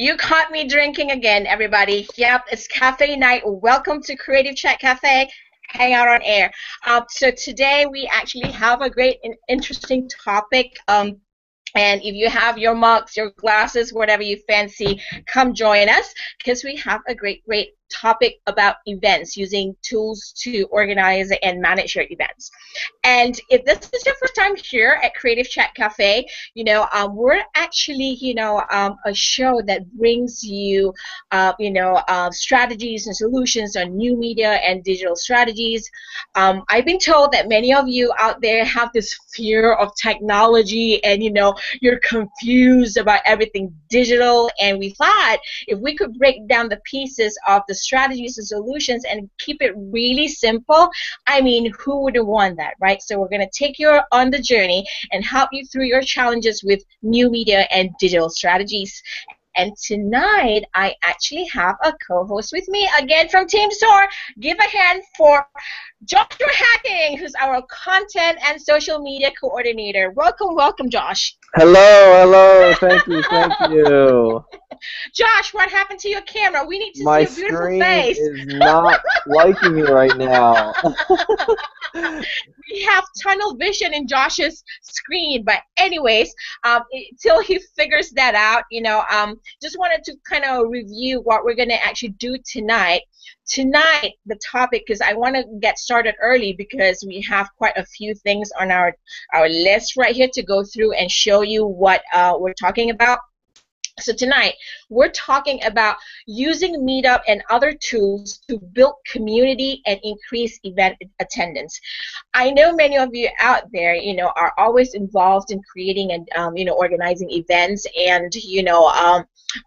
You caught me drinking again, everybody. Yep, it's cafe night. Welcome to Creative Chat Cafe. Hang out on air. So today we actually have a great and interesting topic. And if you have your mugs, your glasses, whatever you fancy, come join us because we have a great topic about events, using tools to organize and manage your events. And if this is your first time here at Creative Chat Cafe, we're actually, a show that brings you, strategies and solutions on new media and digital strategies. I've been told that many of you out there have this fear of technology and, you're confused about everything digital. And we thought if we could break down the pieces of the strategies and solutions and keep it really simple, I mean, who wouldn't want that, right? So we're going to take you on the journey and help you through your challenges with new media and digital strategies. And tonight, I actually have a co-host with me, again from Team SOAR. Give a hand for Joshua Hacking, who's our content and social media coordinator. Welcome, Josh. Hello, thank you. Josh, what happened to your camera? We need to see a beautiful face. My screen is not liking me right now. We have tunnel vision in Josh's screen, but anyways, till he figures that out, just wanted to kind of review what we're going to actually do tonight. Tonight, the topic, because I want to get started early because we have quite a few things on our list right here to go through and show you what we're talking about. So tonight, we're talking about using Meetup and other tools to build community and increase event attendance. I know many of you out there, are always involved in creating and, organizing events. And,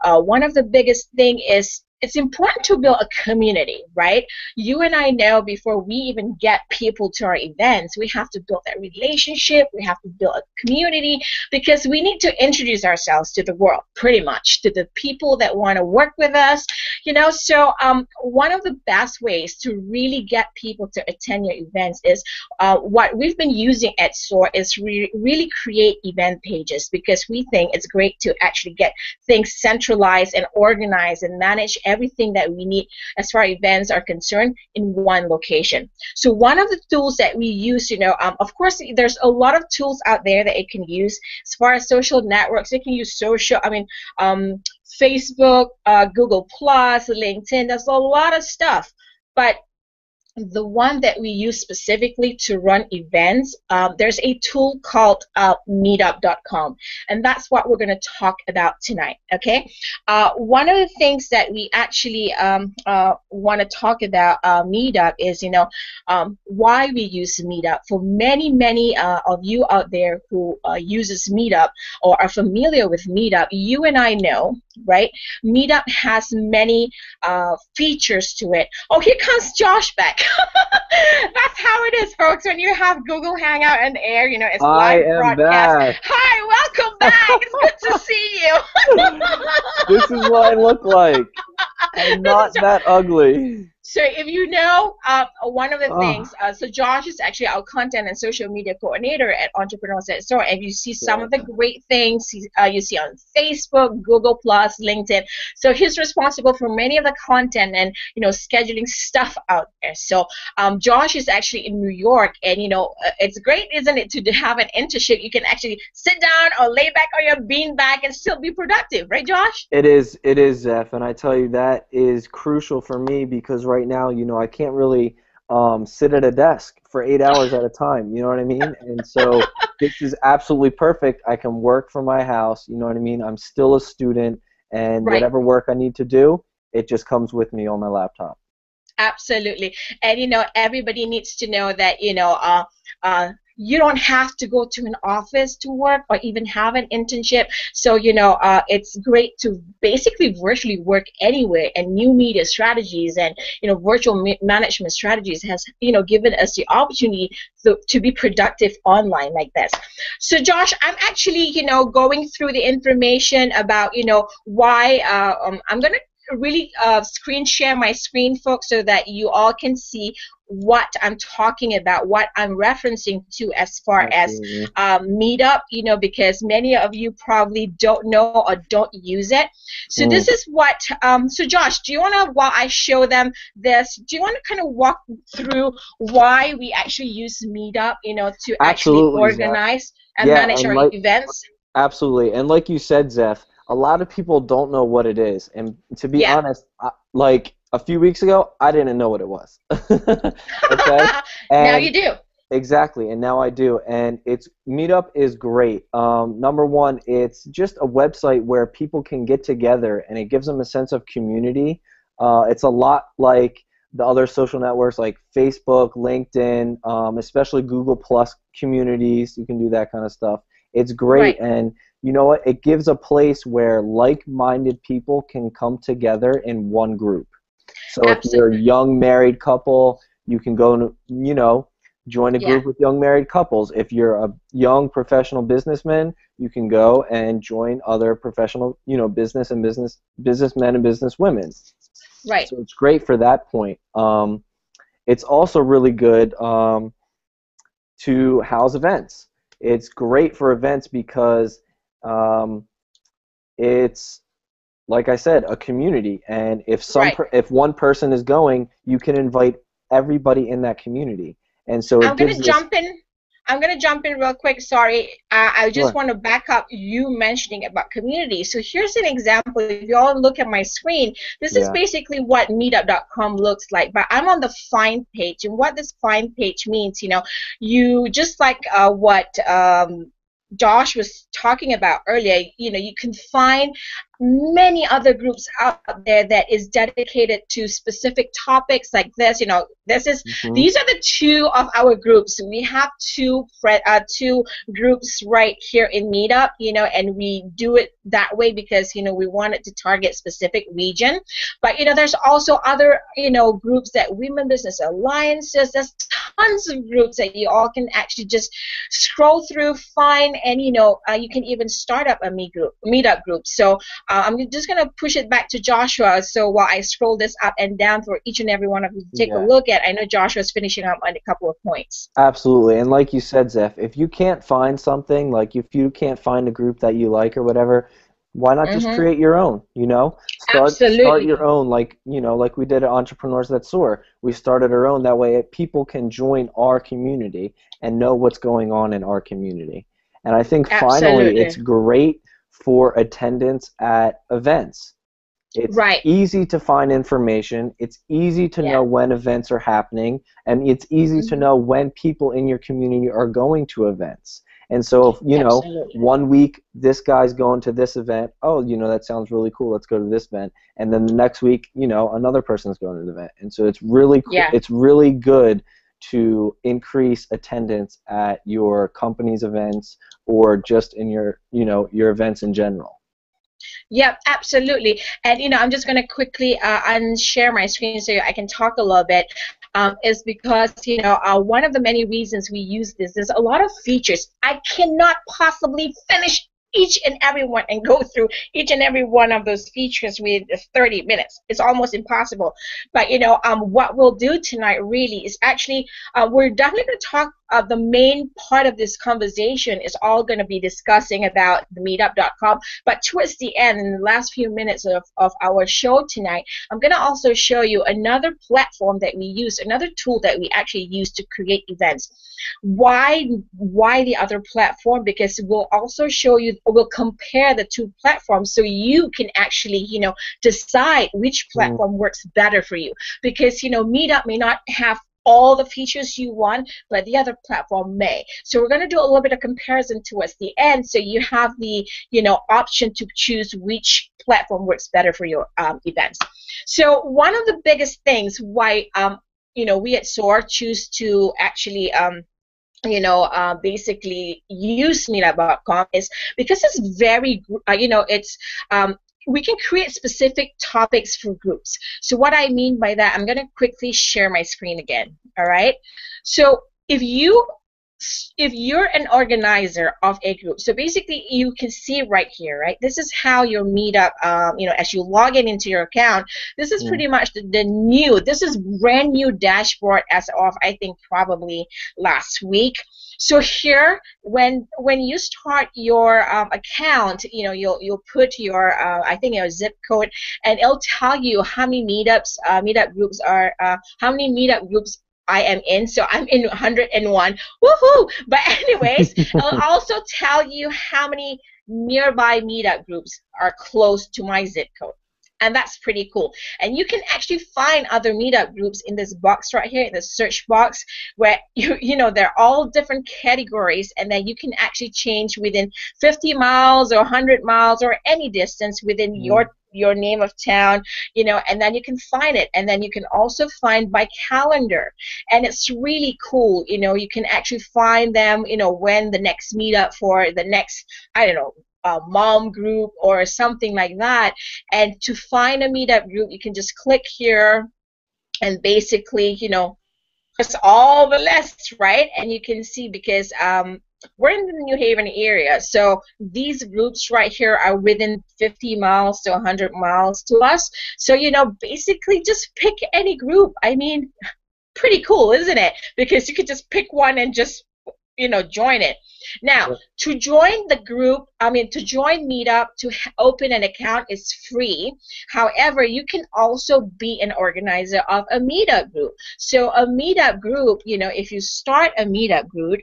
one of the biggest thing is it's important to build a community, right? You and I know before we even get people to our events, we have to build that relationship, we have to build a community, because we need to introduce ourselves to the world, pretty much, to the people that want to work with us, So one of the best ways to really get people to attend your events is what we've been using at SOAR is really create event pages, because we think it's great to actually get things centralized and organized and manage everything that we need as far as events are concerned in one location. So one of the tools that we use, of course, there's a lot of tools out there that you can use. As far as social networks, you can use Facebook, Google+, LinkedIn, there's a lot of stuff. But the one that we use specifically to run events, there's a tool called Meetup.com, and that's what we're going to talk about tonight, okay? One of the things that we actually want to talk about Meetup is, why we use Meetup. For many of you out there who uses Meetup or are familiar with Meetup, you and I know, right? Meetup has many features to it. Oh, here comes Josh back. That's how it is, folks. When you have Google Hangout and Air, it's live broadcast. Back. Hi, welcome back. It's good to see you. This is what I look like. I'm not that ugly. So if one of the things, so Josh is actually our content and social media coordinator at Entrepreneurs at SOAR, and you see some of the great things you see on Facebook, Google+, LinkedIn. So he's responsible for many of the content and, scheduling stuff out there. So Josh is actually in New York, and, it's great, isn't it, to have an internship. You can actually sit down or lay back on your beanbag and still be productive, right, Josh? It is, Zeph, and I tell you, that is crucial for me because right now, I can't really sit at a desk for 8 hours at a time, you know what I mean? And so this is absolutely perfect. I can work from my house, you know what I mean? I'm still a student, and whatever work I need to do, it just comes with me on my laptop. Absolutely. And, everybody needs to know that, you don't have to go to an office to work or even have an internship. So, it's great to basically virtually work anywhere, and new media strategies and, virtual management strategies has, given us the opportunity to be productive online like this. So, Josh, I'm actually, going through the information about, why I'm going to really screen share my screen, folks, so that you all can see what I'm talking about, what I'm referencing to as far as Absolutely. Meetup, because many of you probably don't know or don't use it. So Mm. this is what, so Josh, do you want to, while I show them this, do you want to kind of walk through why we actually use Meetup, to actually Absolutely, Zeph. organize and Yeah, manage and our like events? absolutely, and like you said, Zeph, a lot of people don't know what it is. And to be Yeah. honest, like a few weeks ago, I didn't know what it was. Okay, Now and you do. exactly, and now I do, and it's Meetup is great. Number one, it's just a website where people can get together, and it gives them a sense of community. It's a lot like the other social networks like Facebook, LinkedIn, especially Google Plus communities. You can do that kind of stuff. It's great, Right. and you know what? It gives a place where like-minded people can come together in one group. So if you're a Absolutely. young married couple, you can go and, join a Yeah. group with young married couples. If you're a young professional businessman, you can go and join other professional, businessmen and businesswomen. Right. So it's great for that point. It's also really good to house events. It's great for events because um, it's like I said, a community, and Right. if one person is going, you can invite everybody in that community, and so it I'm gives gonna this. jump in. I'm gonna jump in real quick. Sorry, I just Sure. want to back up you mentioning about community. So here's an example. If you all look at my screen, this is Yeah. basically what Meetup.com looks like. But I'm on the find page, and what this find page means, you just like what Josh was talking about earlier. You can find many other groups out there that is dedicated to specific topics like this. This is Hmm. these are the two of our groups. We have two groups right here in Meetup, and we do it that way because we wanted to target specific region. But there's also other groups that Women Business Alliances. There's tons of groups that you all can actually just scroll through, find, and you can even start up a Meetup group. So I'm just going to push it back to Joshua. So while I scroll this up and down for each and every one of you to take a Yeah. look at, I know Joshua's finishing up on a couple of points. Absolutely, and like you said, Zeph, if you can't find something, like if you can't find a group that you like or whatever, why not just Mm-hmm. create your own? Start Absolutely. your own, like we did at Entrepreneurs That Soar. We started our own. That way, people can join our community and know what's going on in our community. And I think finally, it's Absolutely. great for attendance at events. It's Right. easy to find information. It's easy to Yeah. know when events are happening, and it's easy to Mm-hmm. know when people in your community are going to events. And so, if, Absolutely. one week this guy's going to this event, oh, that sounds really cool. Let's go to this event. And then the next week, another person's going to the event. And so it's really cool. Yeah. It's really good to increase attendance at your company's events or just in your events in general. Yep, absolutely. And I'm just going to quickly unshare my screen so I can talk a little bit. Is because one of the many reasons we use this. There's a lot of features. I cannot possibly finish each and every one and go through each and every one of those features with 30 minutes. It's almost impossible. But what we'll do tonight really is actually we're definitely going to talk. The main part of this conversation is all going to be discussing about the meetup.com. But towards the end, in the last few minutes of our show tonight, I'm going to also show you another platform that we use, another tool that we actually use to create events. Why the other platform? Because we'll also show you, we'll compare the two platforms so you can actually, decide which Mm. platform works better for you. Because, Meetup may not have all the features you want, but the other platform may. So we're going to do a little bit of comparison towards the end, so you have the option to choose which platform works better for your events. So one of the biggest things why we at SOAR choose to actually basically use meetup.com is because it's very it's we can create specific topics for groups. So what I mean by that, I'm going to quickly share my screen again. All right. So if you if you're an organizer of a group, so basically you can see right here, right? This is how your meetup, as you log in into your account, this is pretty much this is brand new dashboard as of, I think, probably last week. So here, when you start your account, you'll put your I think your zip code, and it'll tell you how many meetup groups how many meetup groups I am in. So I'm in 101. Woohoo! But anyways, it'll also tell you how many nearby meetup groups are close to my zip code. And that's pretty cool. And you can actually find other meetup groups in this box right here, in the search box, where they're all different categories, and then you can actually change within 50 miles or 100 miles or any distance within your name of town, and then you can find it. And then you can also find by calendar, and it's really cool. You can actually find them, when the next meetup for the next, I don't know, mom group or something like that. And to find a meetup group, you can just click here and basically, press all the lists, right? And you can see, because we're in the New Haven area, so these groups right here are within 50 miles to 100 miles to us. So, basically just pick any group. I mean, pretty cool, isn't it? Because you could just pick one and just join it. Now, to join the group, to join Meetup, to open an account is free. However, you can also be an organizer of a Meetup group. So a Meetup group, if you start a Meetup group,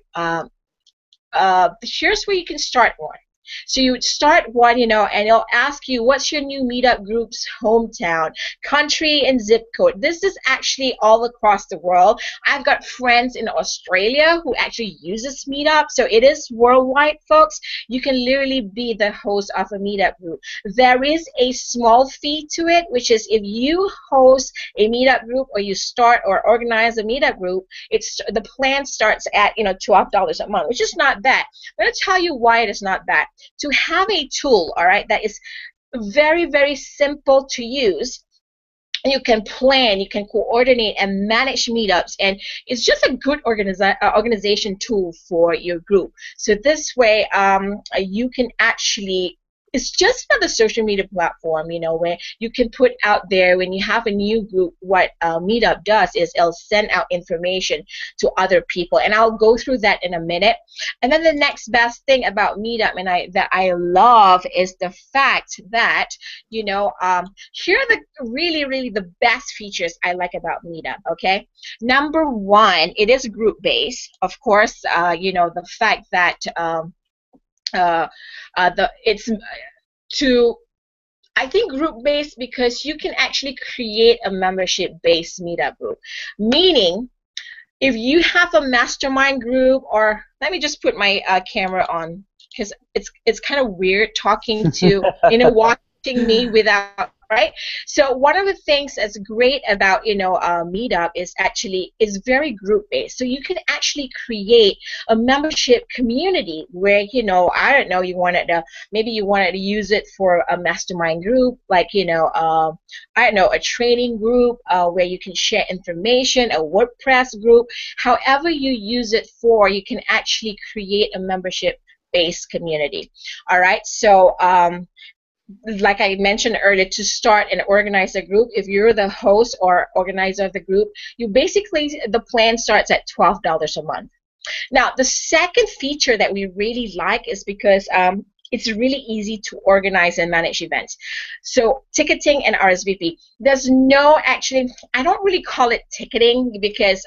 here's where you can start one. So you would start one, and it'll ask you, what's your new meetup group's hometown, country, and zip code. This is actually all across the world. I've got friends in Australia who actually uses Meetup, so it is worldwide, folks. You can literally be the host of a meetup group. There is a small fee to it, which is if you host a meetup group or you start or organize a meetup group, the plan starts at $12 a month, which is not bad. I'm going to tell you why it is not bad. To have a tool, all right, that is very, very simple to use. You can plan, you can coordinate and manage meetups, and it's just a good organization tool for your group. So this way, you can actually, it's just another social media platform, where you can put out there when you have a new group. What Meetup does is it'll send out information to other people, and I'll go through that in a minute. And then the next best thing about Meetup, and that I love, is the fact that here are the really, really the best features I like about Meetup. Okay, number one, it is group based, of course. The fact that I think group-based, because you can actually create a membership-based meetup group. Meaning, if you have a mastermind group, or let me just put my camera on, because it's kind of weird talking to watching me without. Right? So one of the things that's great about Meetup is very group based. So you can actually create a membership community where I don't know, maybe you wanted to use it for a mastermind group, like I don't know, a training group where you can share information, a WordPress group. However you use it for, you can actually create a membership based community. All right, so like I mentioned earlier, to start and organize a group, if you're the host or organizer of the group, the plan starts at $12 a month. Now, the second feature that we really like is because it's really easy to organize and manage events. So ticketing and RSVP. There's no, actually, I don't really call it ticketing, because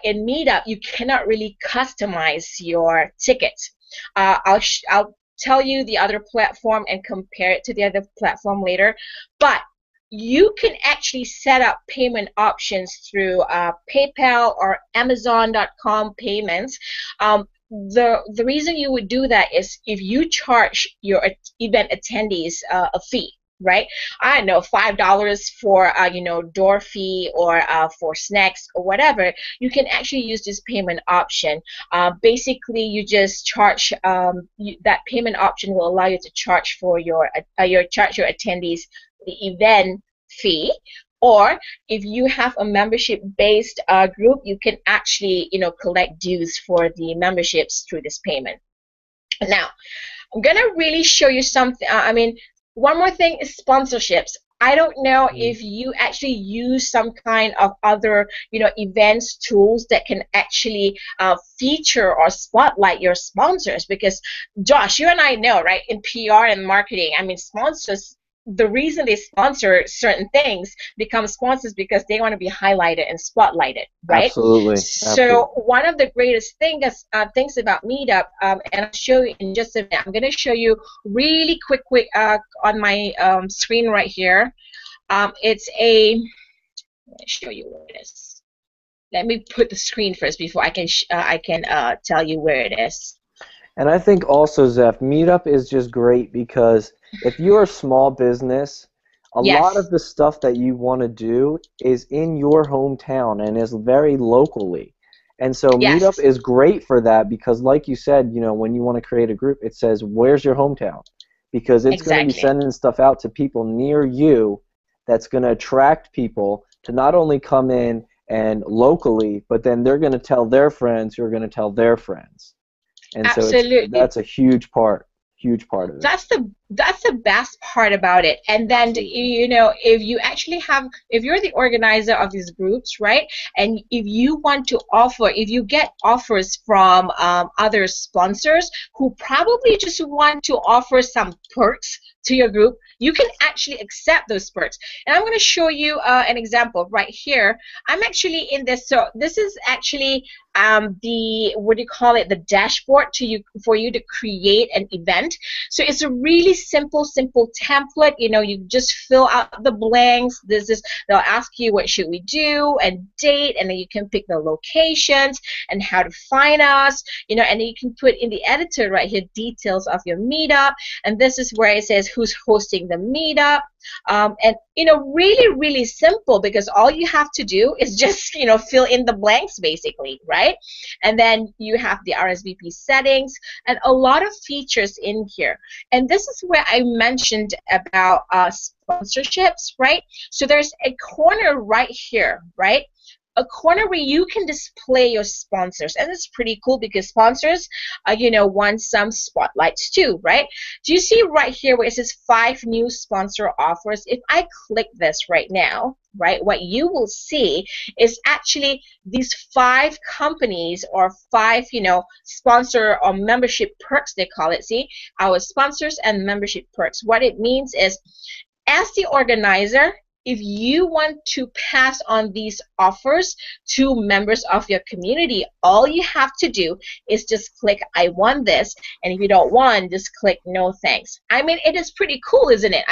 in Meetup, you cannot really customize your tickets. I'll tell you the other platform and compare it to the other platform later, but you can actually set up payment options through PayPal or Amazon.com payments. The reason you would do that is if you charge your event attendees a fee, right? I don't know, $5 for door fee, or for snacks or whatever. You can actually use this payment option. Basically, you just charge. That payment option will allow you to charge for your attendees the event fee, Or if you have a membership-based group, you can actually, collect dues for the memberships through this payment. Now, I'm gonna really show you something. One more thing is sponsorships. I don't know if you actually use some kind of other, events tools that can actually feature or spotlight your sponsors. Because Josh, you and I know, right? In PR and marketing, sponsors. The reason they sponsor certain things become sponsors because they want to be highlighted and spotlighted, right? Absolutely. So one of the greatest things about Meetup, and I'll show you in just a minute. I'm going to show you really quick on my screen right here. Let me show you where it is. Let me put the screen first before I can tell you where it is. And I think also, Zeph, Meetup is just great because if you're a small business, a lot of the stuff that you want to do is in your hometown and is very locally. And so Meetup is great for that because, like you said, when you want to create a group, it says, where's your hometown? Because it's going to be sending stuff out to people near you that's going to attract people to not only come in and locally, but then they're going to tell their friends who are going to tell their friends. And Absolutely. So that's a huge part of it. That's the best part about it. And then if you're the organizer of these groups, right, and if you get offers from other sponsors who probably just want to offer some perks to your group, you can actually accept those perks. And I'm going to show you an example right here. I'm actually in this. So this is actually the dashboard for you to create an event. So it's a really simple template. You just fill out the blanks. They'll ask you what should we do and date, and then you can pick the locations and how to find us. And then you can put in the editor right here details of your meetup, and this is where it says who's hosting the meetup. And really simple, because all you have to do is just fill in the blanks basically, right? And then you have the RSVP settings and a lot of features in here. And this is where I mentioned about sponsorships, right? So there's a corner right here, right? A corner where you can display your sponsors, and it's pretty cool because sponsors, want some spotlights too, right? Do you see right here where it says 5 new sponsor offers? If I click this right now, right, what you will see is actually these 5 companies or 5, sponsor or membership perks, they call it. See, our sponsors and membership perks. What it means is, as the organizer, if you want to pass on these offers to members of your community, all you have to do is just click I want this, and if you don't want, just click no thanks. It is pretty cool, isn't it?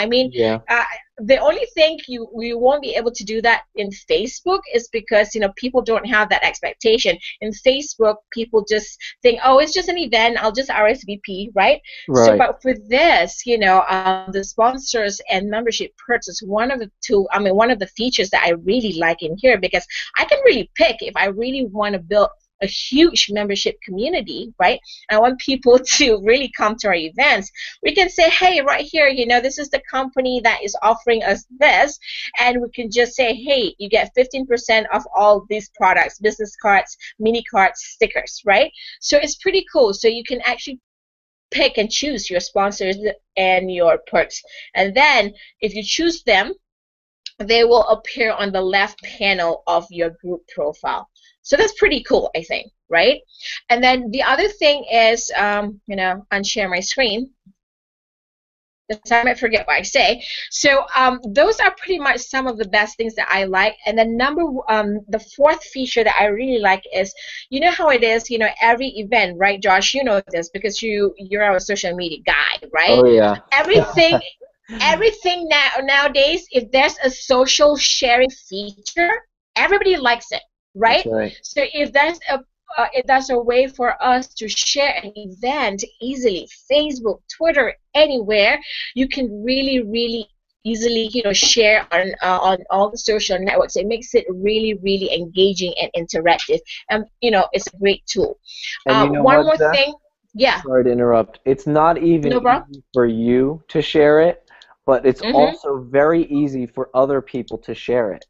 The only thing you won't be able to do that in Facebook is because people don't have that expectation. In Facebook, people just think, oh, it's just an event, I'll just RSVP, right? So, but for this, the sponsors and membership perks is one of the features that I really like in here, because I can really pick if I really want to build a huge membership community, right? I want people to really come to our events. We can say, hey, right here, this is the company that is offering us this, and we can just say, hey, you get 15% off all these products, business cards, mini cards, stickers, right? So it's pretty cool. So you can actually pick and choose your sponsors and your perks. And then if you choose them, they will appear on the left panel of your group profile. So that's pretty cool, I think, right? And then the other thing is, unshare my screen, because I might forget what I say. So those are pretty much some of the best things that I like. And then the 4th feature that I really like is, how it is, every event, right, Josh? You know this because you're our social media guy, right? Oh yeah. Everything nowadays, if there's a social sharing feature, everybody likes it, right? That's right. So if that's a way for us to share an event easily, Facebook, Twitter, anywhere, you can really easily share on all the social networks. It makes it really engaging and interactive, and it's a great tool. And one more thing. Yeah. Sorry to interrupt. It's not even No problem. easy for you to share it. but it's Mm-hmm. also very easy for other people to share it.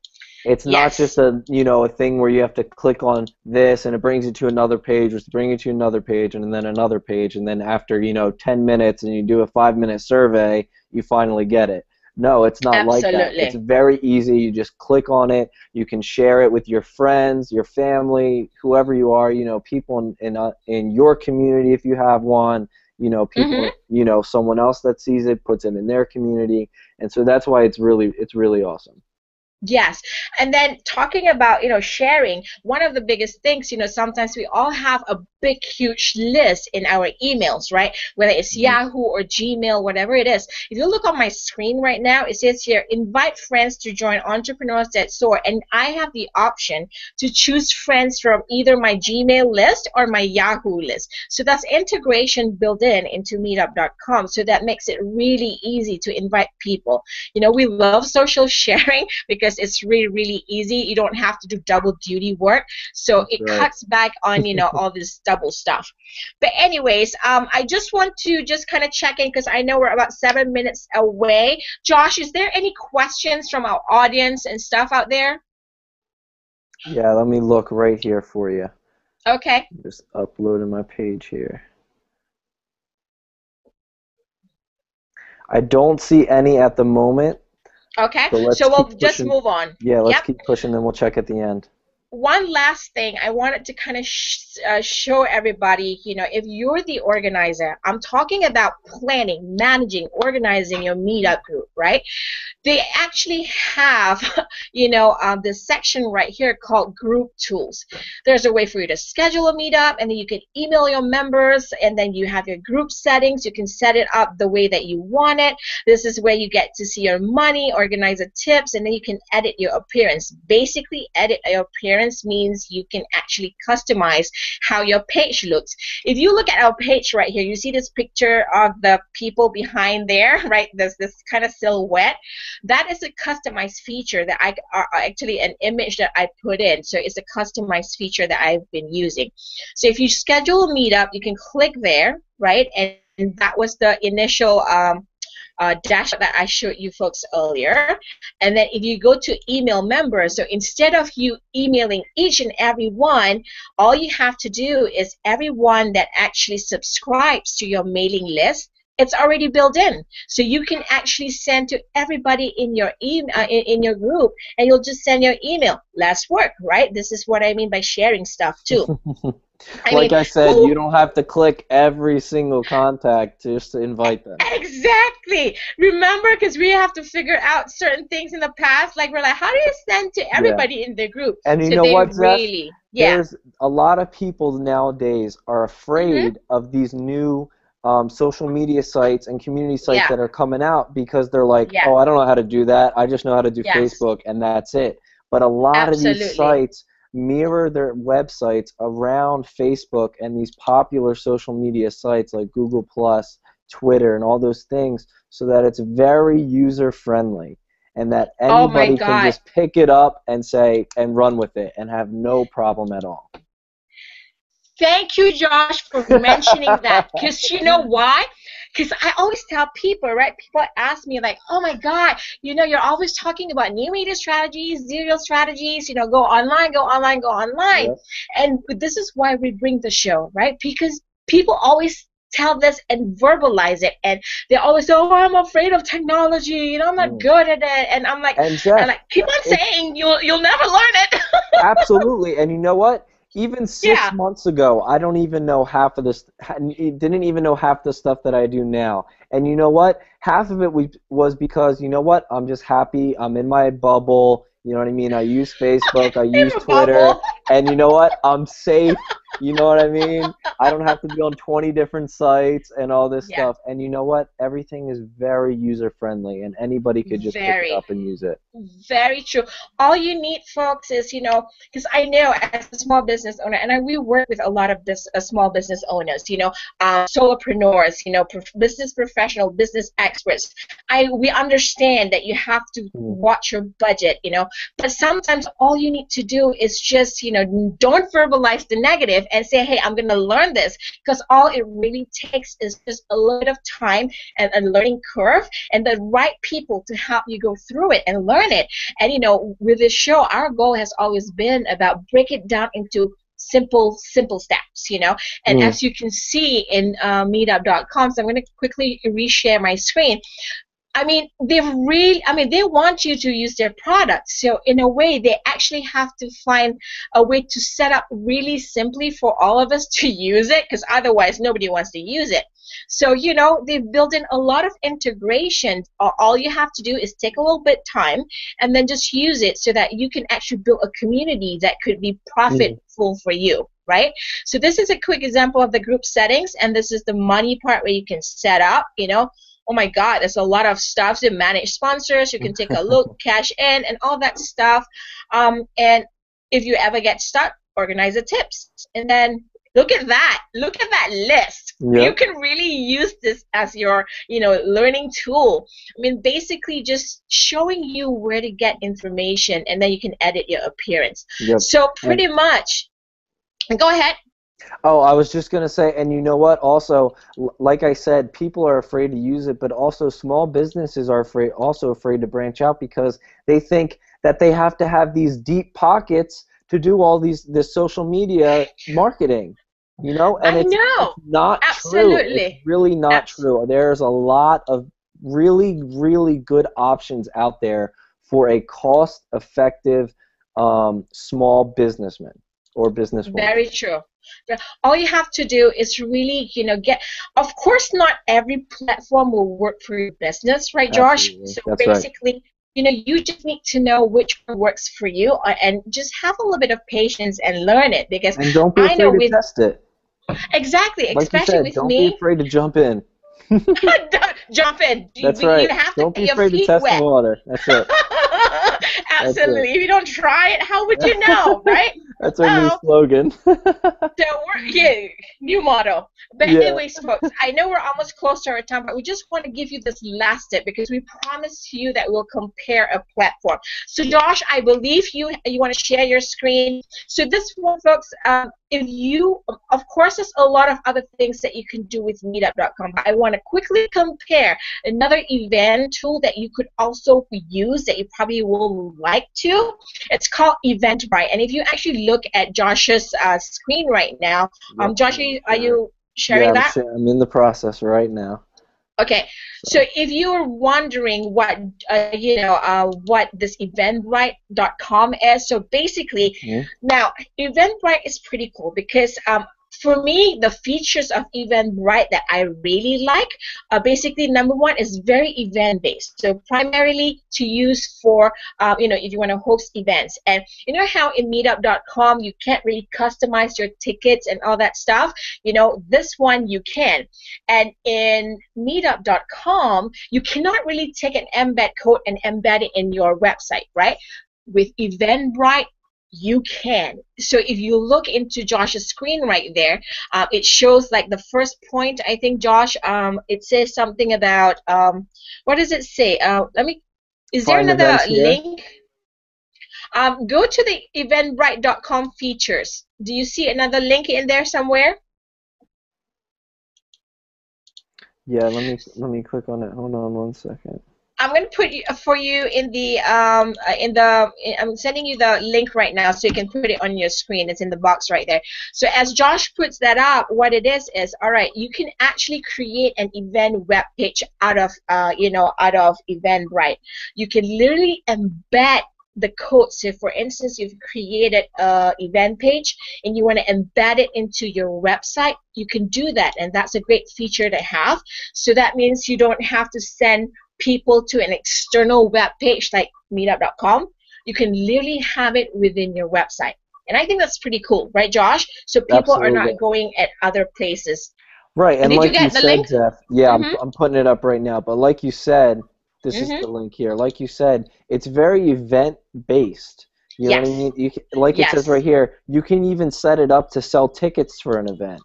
It's not just Yes. a thing where you have to click on this and it brings you to another page, which brings you to another page and then another page, and then after 10 minutes and you do a 5-minute survey, you finally get it. No, it's not like that. It's Absolutely. very easy. You just click on it. You can share it with your friends, your family, whoever you are. People in your community if you have one. People. Mm-hmm. Someone else that sees it puts it in their community, and so that's why it's really awesome. Yes. And then talking about, sharing, one of the biggest things, sometimes we all have a big, huge list in our emails, right? Whether it's Mhm. Yahoo or Gmail, whatever it is. If you look on my screen right now, it says here, invite friends to join Entrepreneurs That Soar. And I have the option to choose friends from either my Gmail list or my Yahoo list. So that's integration built in into meetup.com. So that makes it really easy to invite people. We love social sharing because it's really, really easy. You don't have to do double duty work. So That's it right. cuts back on, all this double stuff. But anyways, I just want to just kind of check in because I know we're about 7 minutes away. Josh, is there any questions from our audience and stuff out there? Yeah, let me look right here for you. Okay. Just uploading my page here. I don't see any at the moment, Okay. so let's So we'll keep just pushing. move on. Yeah, let's Yep. keep pushing, then we'll check at the end. One last thing I wanted to kind of show everybody, if you're the organizer, I'm talking about planning, managing, organizing your meetup group, right? They actually have, this section right here called group tools. There's a way for you to schedule a meetup, and then you can email your members, and then you have your group settings. You can set it up the way that you want it. This is where you get to see your money, organize the tips, and then you can edit your appearance. Basically, edit your appearance means you can actually customize how your page looks. If you look at our page right here, you see this picture of the people behind there, right? There's this kind of silhouette. That is a customized feature that actually an image that I put in. So it's a customized feature that I've been using. So if you schedule a meetup, you can click there, right? And that was the initial dashboard that I showed you folks earlier. And then if you go to email members, so instead of you emailing each and every one, all you have to do is everyone that actually subscribes to your mailing list, it's already built in. So you can actually send to everybody in your in your group, and you'll just send your email. Less work, right? This is what I mean by sharing stuff too. I Like mean, I said, you who don't have to click every single contact just to invite them. exactly. Remember, because we have to figure out certain things in the past. Like we're like, how do you send to Yeah. everybody in the group? And you So know they what, Zeph? really, yeah. There's a lot of people nowadays are Mm-hmm. afraid of these new social media sites and community sites Yeah. that are coming out because they're like, Yeah. oh, I don't know how to do that. I just know how to do Yes. Facebook and that's it. But a lot of these Absolutely. sites mirror their websites around Facebook and these popular social media sites like Google Plus, Twitter, and all those things so that it's very user friendly and that Oh my anybody can God. just pick it up and say and run with it and have no problem at all. Thank you, Josh, for mentioning that. Because you know why? Because I always tell people, right? People ask me, like, oh my God, you're always talking about new media strategies, zero strategies, go online, go online, go online. Yeah. And this is why we bring the show, right? Because people always tell this and verbalize it. And they always say, oh, I'm afraid of technology, I'm not Mm. good at it. And I'm like, And Zeph, keep on it's saying you'll never learn it. absolutely. And you know what? Even six Yeah. months ago, I don't even know half of this. Didn't even know half the stuff that I do now. And you know what? Half of it was because you know what? I'm just happy. I'm in my bubble. You know what I mean? I use Facebook. I use In a Twitter. bubble. And you know what? I'm safe. You know what I mean? I don't have to be on 20 different sites and all this Yeah. stuff. And you know what? Everything is very user friendly, and anybody could just pick it Very. up and use it. Very true. All you need, folks, is, because I know as a small business owner, and we work with a lot of small business owners, solopreneurs, business professionals professional business experts. We understand that you have to watch your budget, but sometimes all you need to do is just, don't verbalize the negative and say, hey, I'm going to learn this, because all it really takes is just a little bit of time and a learning curve and the right people to help you go through it and learn it. And, with this show, our goal has always been about break it down into simple steps, and as you can see in meetup.com, so I'm going to quickly reshare my screen. They want you to use their products. So in a way, they actually have to find a way to set up really simply for all of us to use it, because otherwise nobody wants to use it. So, they've built in a lot of integration. All you have to do is take a little bit time and then just use it so that you can actually build a community that could be profitable for you, right? So this is a quick example of the group settings, and this is the money part where you can set up, Oh my God, there's a lot of stuff to manage sponsors. You can take a look, cash in, and all that stuff. And if you ever get stuck, organize the tips. And then look at that list. Yep. You can really use this as your, learning tool. Basically just showing you where to get information, and then you can edit your appearance. Yep. So pretty much, go ahead. Oh, I was just going to say, and you know what? Also, like I said, people are afraid to use it, but also small businesses are afraid to branch out, because they think that they have to have these deep pockets to do all this social media marketing, And it's not true. It's really not true. There's a lot of really, really good options out there for a cost-effective small businessman or businesswoman. Very true. All you have to do is really, of course, not every platform will work for your business, right, Josh? Absolutely. So That's basically, right. You just need to know which one works for you, and just have a little bit of patience and learn it, because and don't be afraid to test it. Exactly, like especially you said, with don't me. Be afraid to jump in. Jump in. That's right. You have to don't get be your afraid feet to test wet. the water. That's it. Absolutely. That's it. If you don't try it, how would you know, right? That's our new slogan. New motto. But anyways, folks, I know we're almost close to our time, but we just want to give you this last tip, because we promised you that we'll compare a platform. So, Josh, I believe you want to share your screen. So this one, folks, of course, there's a lot of other things that you can do with Meetup.com, but I want to quickly compare another event tool that you could also use that you probably will like to. It's called Eventbrite, and if you actually look at Josh's screen right now, Josh, are you sharing that? I'm in the process right now. Okay, so if you're wondering what what this Eventbrite.com is, so basically, now Eventbrite is pretty cool, because for me, the features of Eventbrite that I really like are basically, number one, is very event-based. So primarily to use for, if you want to host events. And you know how in Meetup.com you can't really customize your tickets and all that stuff? This one you can. And in Meetup.com, you cannot really take an embed code and embed it in your website, right? With Eventbrite, you can. So if you look into Josh's screen right there, it shows like the first point, I think, Josh, it says something about, what does it say? Is there another link? Go to the eventbrite.com features. Do you see another link in there somewhere? Yeah, let me click on it. Hold on one second. I'm going to put for you in the I'm sending you the link right now, so you can put it on your screen. It's in the box right there. So as Josh puts that up, what it is, all right, you can actually create an event web page out of Eventbrite. You can literally embed the code. So for instance, you've created an event page and you want to embed it into your website, you can do that, and that's a great feature to have. So that means you don't have to send people to an external web page like Meetup.com. You can literally have it within your website, and I think that's pretty cool, right, Josh? So people are not going at other places. Right, and like you said, link? Jeff, I'm putting it up right now, but like you said, this is the link here. Like you said, it's very event-based. You know what I mean? It says right here, you can even set it up to sell tickets for an event.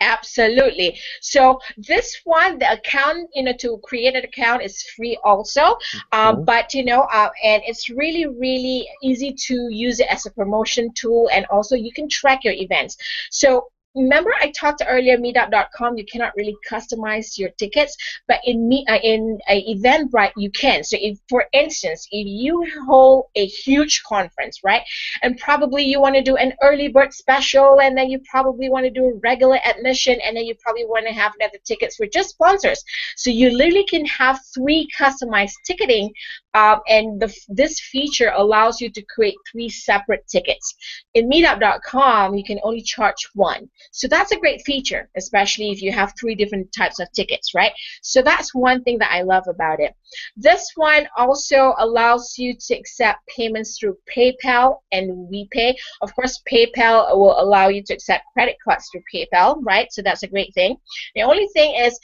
Absolutely. So this one, the account, to create an account is free also. Mhm. But and it's really, really easy to use it as a promotion tool, and also you can track your events. So remember I talked earlier, meetup.com, you cannot really customize your tickets, but in Eventbrite you can. So if, for instance, if you hold a huge conference, right, and probably you want to do an early bird special, and then you probably want to do a regular admission, and then you probably want to have another tickets for just sponsors. So you literally can have 3 customized ticketing, and this feature allows you to create 3 separate tickets. In meetup.com, you can only charge 1. So that's a great feature, especially if you have 3 different types of tickets, right? So that's one thing that I love about it. This one also allows you to accept payments through PayPal and WePay. Of course, PayPal will allow you to accept credit cards through PayPal, right? So that's a great thing. The only thing is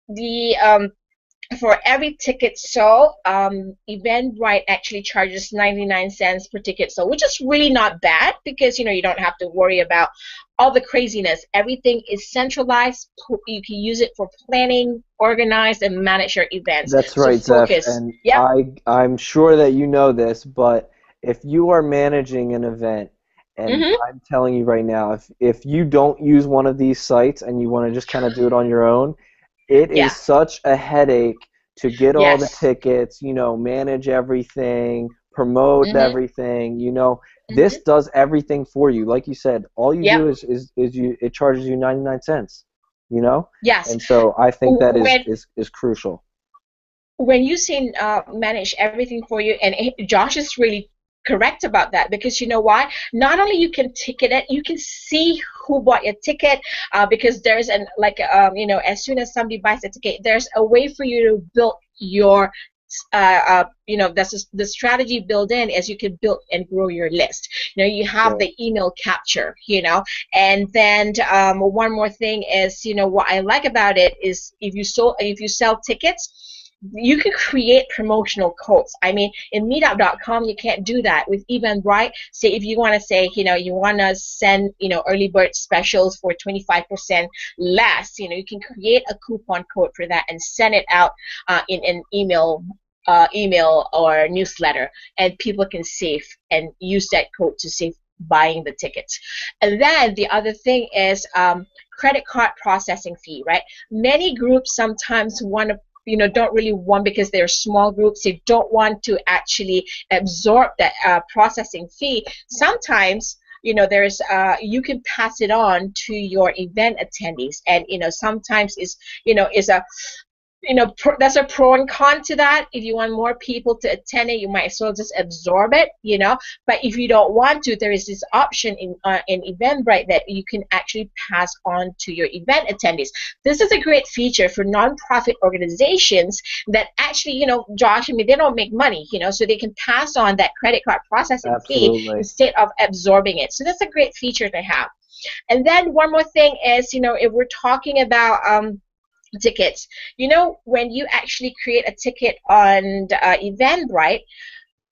the for every ticket sold, Eventbrite actually charges 99 cents per ticket sold, which is really not bad, because you don't have to worry about all the craziness. Everything is centralized. You can use it for planning, organize, and manage your events. That's So right, Zeph, focus. and Yep. I'm sure that you know this, but if you are managing an event, and Mm-hmm. I'm telling you right now, if you don't use one of these sites and you want to just kind of do it on your own, it Yeah. is such a headache to get all the Yes. tickets, manage everything, promote Mm-hmm. everything. This Mm-hmm. does everything for you. Like you said, all you Yep. do is it charges you 99 cents, you know? Yes. And so I think that is When is is crucial. when you say manage everything for you, and Josh is really correct about that, because you know why? Not only you can ticket it, you can see who bought your ticket, because there's an like as soon as somebody buys a ticket, there's a way for you to build your that's the strategy built in, as you can build and grow your list. You have Right. the email capture, and then one more thing is, what I like about it is, if you sell tickets, you can create promotional codes. I mean, in meetup.com, you can't do that. With Eventbrite, say if you want to say, you want to send, early bird specials for 25% less, you can create a coupon code for that and send it out in an email or newsletter, and people can save and use that code to save buying the tickets. And then the other thing is credit card processing fee, right? Many groups sometimes want to don't really want, because they're small groups, they don't want to actually absorb that processing fee. Sometimes there's you can pass it on to your event attendees, and sometimes is a that's a pro and con to that. If you want more people to attend it, you might as well just absorb it, But if you don't want to, there is this option in Eventbrite that you can actually pass on to your event attendees. This is a great feature for nonprofit organizations that actually, Josh, I mean, they don't make money, so they can pass on that credit card processing fee Absolutely. instead of absorbing it. So that's a great feature to have. And then one more thing is, if we're talking about tickets. When you actually create a ticket on Eventbrite,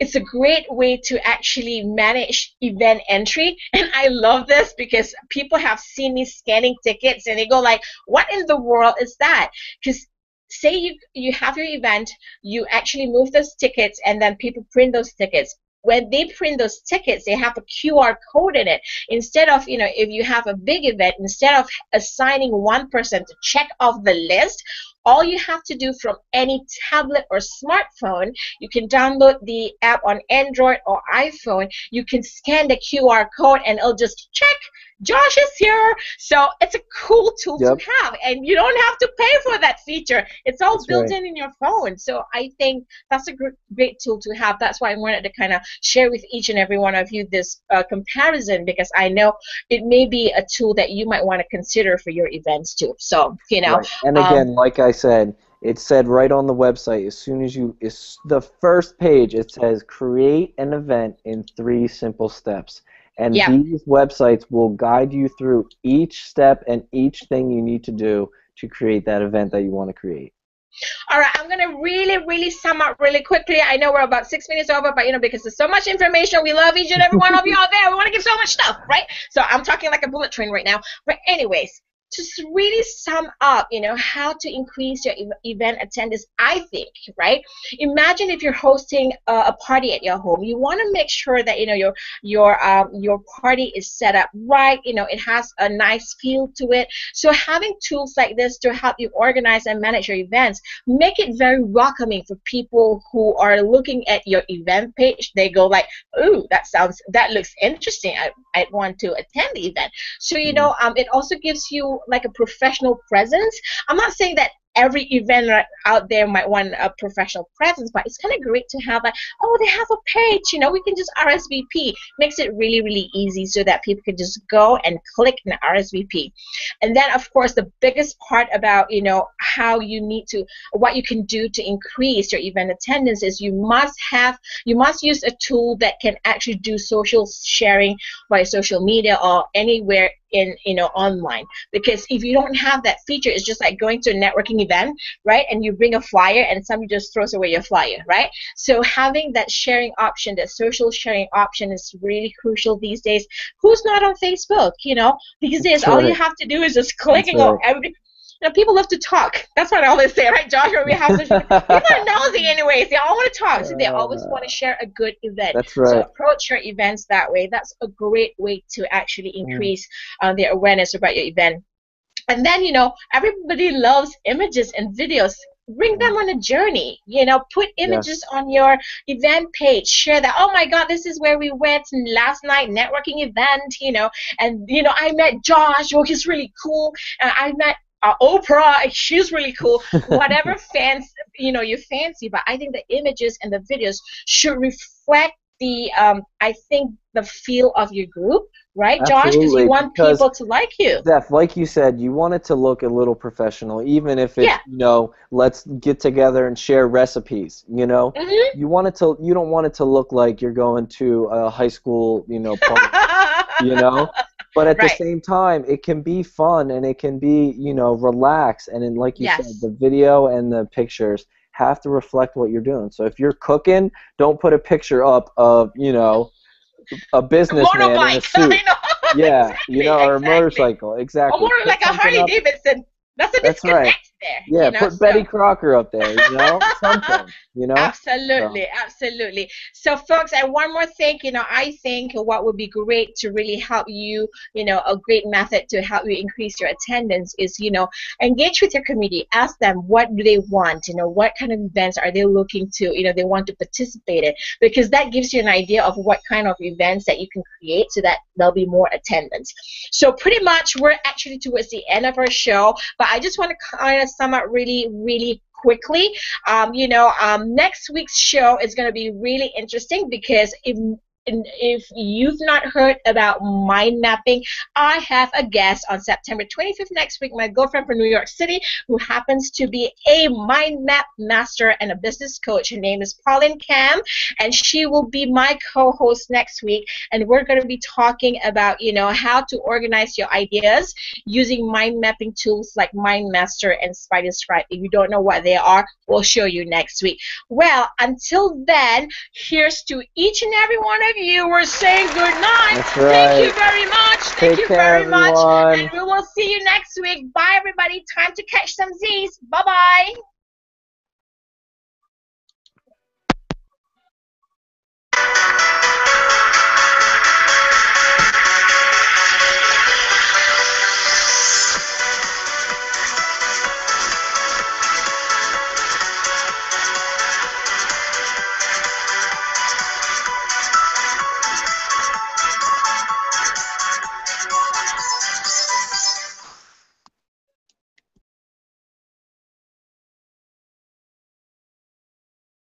it's a great way to actually manage event entry. And I love this, because people have seen me scanning tickets and they go like, what in the world is that? Because say you have your event, you actually move those tickets, and then people print those tickets. When they print those tickets, they have a QR code in it. Instead of, if you have a big event, instead of assigning one person to check off the list, all you have to do from any tablet or smartphone, you can download the app on Android or iPhone, you can scan the QR code and it'll just check, Josh is here. So it's a cool tool to Yep. have, and you don't have to pay for that feature. It's all That's built right. in your phone. So I think that's a great tool to have. That's why I wanted to kind of share with each and every one of you this comparison, because I know it may be a tool that you might want to consider for your events too. So, Right. And um, again, like I said, it said right on the website, as soon as it's the first page, it says create an event in 3 simple steps. And yeah. these websites will guide you through each step and each thing you need to do to create that event that you want to create. All right, I'm gonna really, really sum up really quickly. I know we're about 6 minutes over, but because there's so much information, we love each and every one of you out there. We want to give so much stuff, right? So I'm talking like a bullet train right now. But anyways, to really sum up, how to increase your event attendance, I think, right? Imagine if you're hosting a party at your home. You want to make sure that your party is set up right. It has a nice feel to it. So having tools like this to help you organize and manage your events, make it very welcoming for people who are looking at your event page. They go like, "Ooh, that looks interesting. I'd want to attend the event." So it also gives you like a professional presence. I'm not saying that every event out there might want a professional presence, but it's kind of great to have like, oh, they have a page, we can just RSVP. Makes it really, really easy so that people can just go and click and RSVP. And then, of course, the biggest part about, what you can do to increase your event attendance is you must use a tool that can actually do social sharing via social media or anywhere in online. Because if you don't have that feature, it's just like going to a networking event, right? And you bring a flyer and somebody just throws away your flyer, right? So having that sharing option, that social sharing option, is really crucial these days. Who's not on Facebook? These days, all you have to do is just click and go. People love to talk. That's what I always say, right, Joshua? People are nosy anyways. They all want to talk, so they always want to share a good event. That's right. So approach your events that way. That's a great way to actually increase their awareness about your event. And then, everybody loves images and videos. Bring them on a journey. Put images on your event page. Share that. Oh my God, this is where we went last night, networking event. And I met Josh. Oh, he's really cool. I met Oprah, she's really cool. Whatever you fancy, but I think the images and the videos should reflect the feel of your group, right, Josh? Because you want people to like you. Steph, like you said, you want it to look a little professional, even if it's let's get together and share recipes. You don't want it to look like you're going to a high school party. But at the same time, it can be fun and it can be, relaxed. And then, like you said, the video and the pictures have to reflect what you're doing. So if you're cooking, don't put a picture up of, a businessman in a suit. Exactly, or a motorcycle. Exactly. Or more like a Harley Davidson. That's a disconnect there. Yeah, put Betty Crocker up there, something, Absolutely. So, folks, and one more thing, I think what would be great to really help you, a great method to help you increase your attendance is, engage with your community. Ask them what do they want, what kind of events are they looking to, they want to participate in, because that gives you an idea of what kind of events that you can create so that there'll be more attendance. So pretty much we're actually towards the end of our show, but I just want to kind of sum up really, really quickly. Next week's show is going to be really interesting because if you've not heard about mind mapping, I have a guest on September 25th next week, my girlfriend from New York City, who happens to be a mind map master and a business coach. Her name is Pauline Cam, and she will be my co-host next week, and we're going to be talking about, how to organize your ideas using mind mapping tools like MindMaster and Spider Scribe. If you don't know what they are, we'll show you next week. Well, until then, here's to each and every one of you. We're saying good night. That's right. Thank you very much. Thank you very much. Everyone. And we will see you next week. Bye, everybody. Time to catch some Z's. Bye-bye.